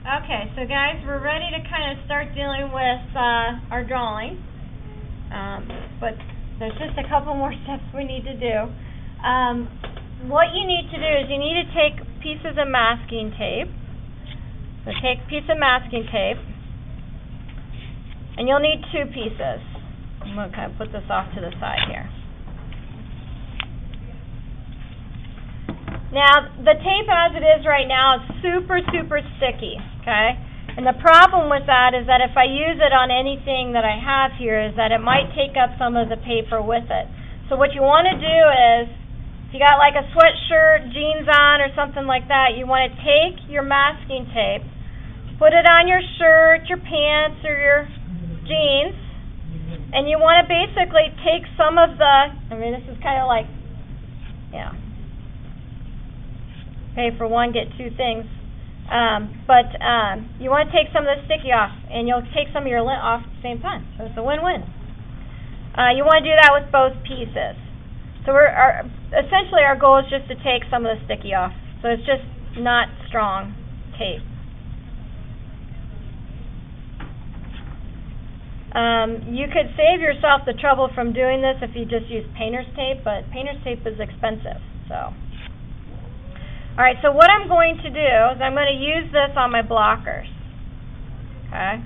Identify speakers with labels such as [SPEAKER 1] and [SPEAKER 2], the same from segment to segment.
[SPEAKER 1] Okay, so guys, we're ready to kind of start dealing with our drawing, but there's just a couple more steps we need to do. What you need to do is you need to take pieces of masking tape. So take a piece of masking tape, and you'll need 2 pieces. I'm going to kind of put this off to the side here. Now, the tape as it is right now is super, super sticky, okay? And the problem with that is that if I use it on anything that I have here is that it might take up some of the paper with it. So what you want to do is, if you got like a sweatshirt, jeans on, or something like that, you want to take your masking tape, put it on your shirt, your pants, or your jeans, and you want to basically take some of the, this is kind of like, pay for one, get 2 things. You want to take some of the sticky off, and you'll take some of your lint off at the same time. So it's a win-win. You want to do that with both pieces. So essentially our goal is just to take some of the sticky off. So it's just not strong tape. You could save yourself the trouble from doing this if you just use painter's tape, but painter's tape is expensive. Alright, so what I'm going to do is I'm going to use this on my blockers. Okay?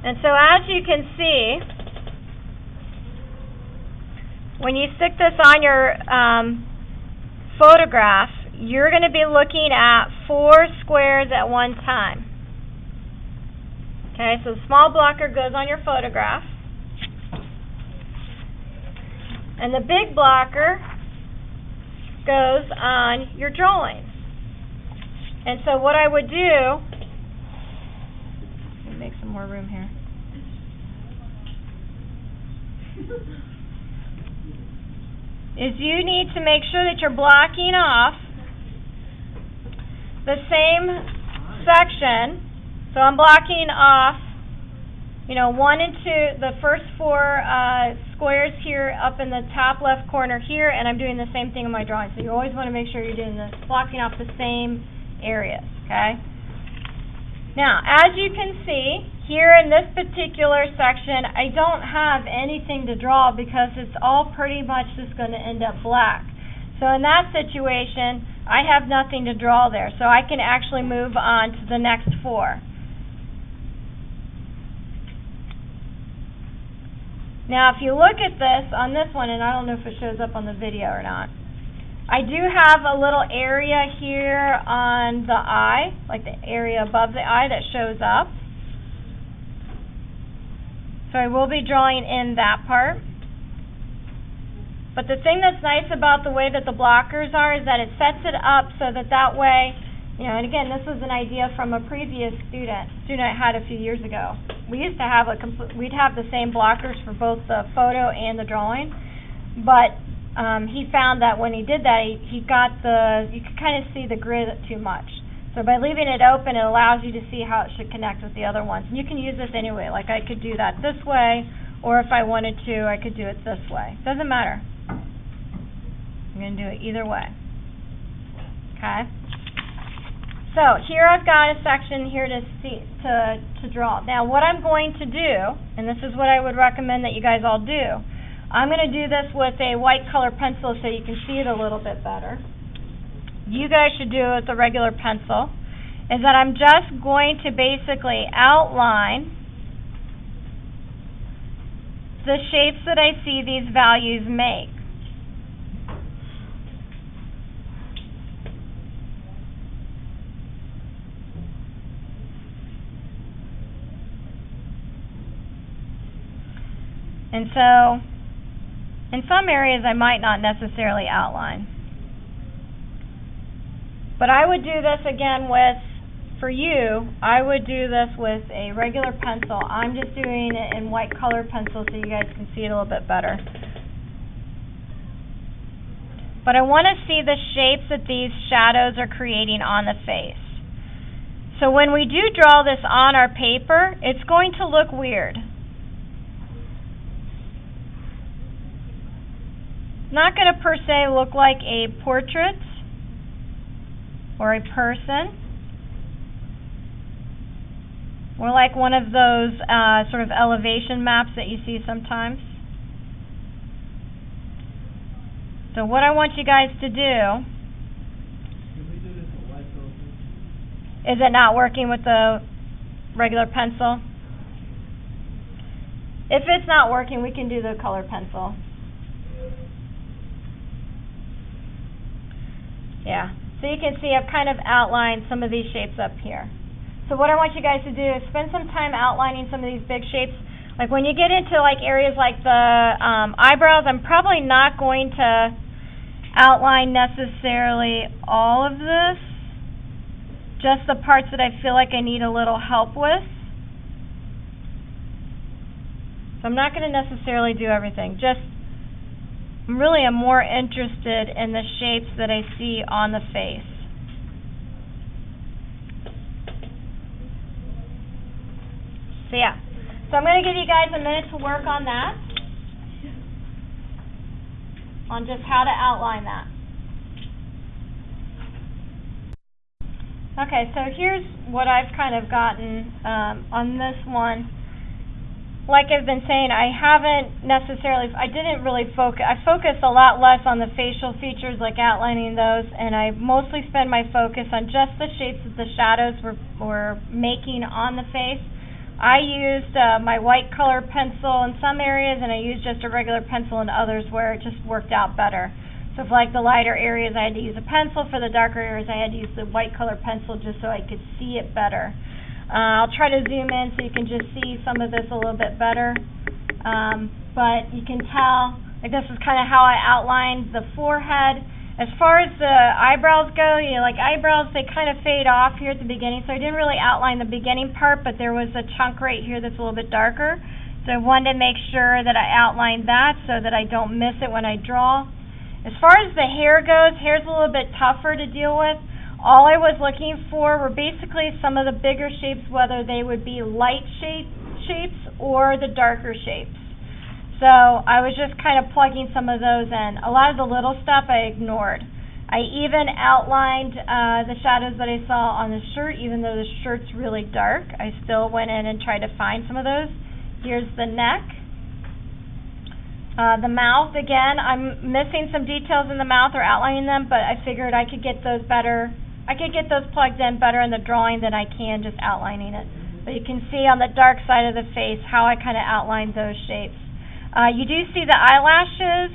[SPEAKER 1] And so as you can see, when you stick this on your photograph, you're going to be looking at 4 squares at one time. Okay, so the small blocker goes on your photograph. And the big blocker goes on your drawing. And so what I would do, let me make some more room here. Is you need to make sure that you're blocking off the same section. So I'm blocking off 1 and 2, the first 4 squares here up in the top left corner here, and I'm doing the same thing in my drawing. So you always want to make sure you're doing this, blocking off the same areas, okay? Now, as you can see, here in this particular section, I don't have anything to draw because it's all pretty much just going to end up black. So in that situation, I have nothing to draw there. So I can actually move on to the next 4. Now, if you look at this, on this one, and I don't know if it shows up on the video or not, I do have a little area here on the eye, like the area above the eye that shows up. So I will be drawing in that part. But the thing that's nice about the way that the blockers are is that it sets it up so that way, and again, this was an idea from a previous student I had a few years ago. We used to have we'd have the same blockers for both the photo and the drawing, but he found that when he did that, you could kind of see the grid too much. So by leaving it open, it allows you to see how it should connect with the other ones. And you can use this anyway, like I could do that this way, or if I wanted to, I could do it this way. Doesn't matter. I'm going to do it either way. Okay? So here I've got a section here to draw. Now what I'm going to do, and this is what I would recommend that you guys all do, I'm going to do this with a white color pencil so you can see it a little bit better. You guys should do it with a regular pencil, is that I'm just going to basically outline the shapes that I see these values make. And so, in some areas I might not necessarily outline. But I would do this again for you, I would do this with a regular pencil. I'm just doing it in white color pencil so you guys can see it a little bit better. But I want to see the shapes that these shadows are creating on the face. So when we do draw this on our paper, it's going to look weird. Not going to per se look like a portrait, or a person, or like one of those sort of elevation maps that you see sometimes. So what I want you guys to do, is it not working with the regular pencil? If it's not working, we can do the color pencil. Yeah, so you can see I've kind of outlined some of these shapes up here. So what I want you guys to do is spend some time outlining some of these big shapes. Like when you get into like areas like the eyebrows, I'm probably not going to outline necessarily all of this, just the parts that I feel like I need a little help with. So I'm not going to necessarily do everything, just really am more interested in the shapes that I see on the face. So yeah, so I'm going to give you guys a minute to work on that, on just how to outline that. Okay, so here's what I've kind of gotten on this one. Like I've been saying, I didn't really focus, I focused a lot less on the facial features, like outlining those, and I mostly spend my focus on just the shapes that the shadows were making on the face. I used my white color pencil in some areas, and I used just a regular pencil in others where it just worked out better. So for like the lighter areas, I had to use a pencil. For the darker areas, I had to use the white color pencil just so I could see it better. I'll try to zoom in so you can just see some of this a little bit better. But you can tell, like this is kind of how I outlined the forehead. As far as the eyebrows go, you know, like eyebrows, they kind of fade off here at the beginning, so I didn't really outline the beginning part, but there was a chunk right here that's a little bit darker. So I wanted to make sure that I outlined that so that I don't miss it when I draw. As far as the hair goes, hair's a little bit tougher to deal with. All I was looking for were basically some of the bigger shapes, whether they would be light shapes or the darker shapes. So I was just kind of plugging some of those in. A lot of the little stuff I ignored. I even outlined the shadows that I saw on the shirt, even though the shirt's really dark. I still went in and tried to find some of those. Here's the neck. The mouth, again, I'm missing some details in the mouth or outlining them, but I figured I could get those better. I could get those plugged in better in the drawing than I can just outlining it. But you can see on the dark side of the face how I kind of outlined those shapes. You do see the eyelashes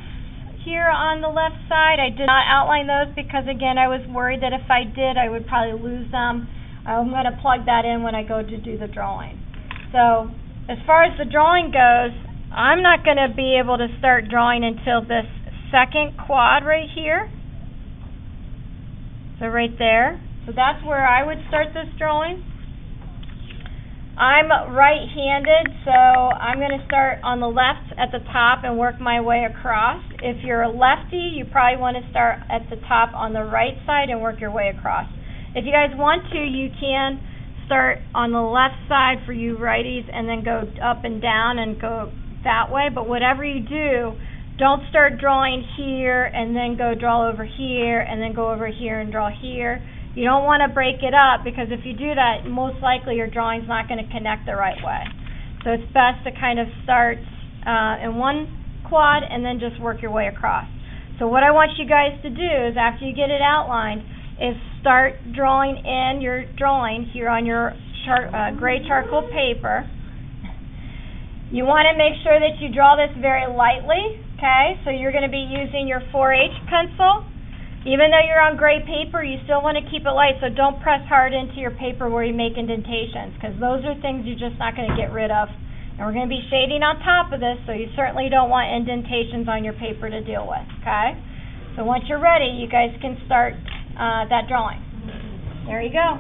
[SPEAKER 1] here on the left side. I did not outline those because, again, I was worried that if I did, I would probably lose them. I'm going to plug that in when I go to do the drawing. So as far as the drawing goes, I'm not going to be able to start drawing until this second quad right here. So right there. So that's where I would start this drawing. I'm right-handed, so I'm going to start on the left at the top and work my way across. If you're a lefty, you probably want to start at the top on the right side and work your way across. If you guys want to, you can start on the left side for you righties and then go up and down and go that way, but whatever you do, don't start drawing here and then go draw over here and then go over here and draw here. You don't want to break it up, because if you do that, most likely your drawing's not going to connect the right way. So it's best to kind of start in one quad and then just work your way across. So what I want you guys to do is, after you get it outlined, is start drawing in your drawing here on your gray charcoal paper. You want to make sure that you draw this very lightly, okay? So you're going to be using your 4H pencil. Even though you're on gray paper, you still want to keep it light, so don't press hard into your paper where you make indentations, because those are things you're just not going to get rid of. And we're going to be shading on top of this, so you certainly don't want indentations on your paper to deal with, okay? So once you're ready, you guys can start that drawing. There you go.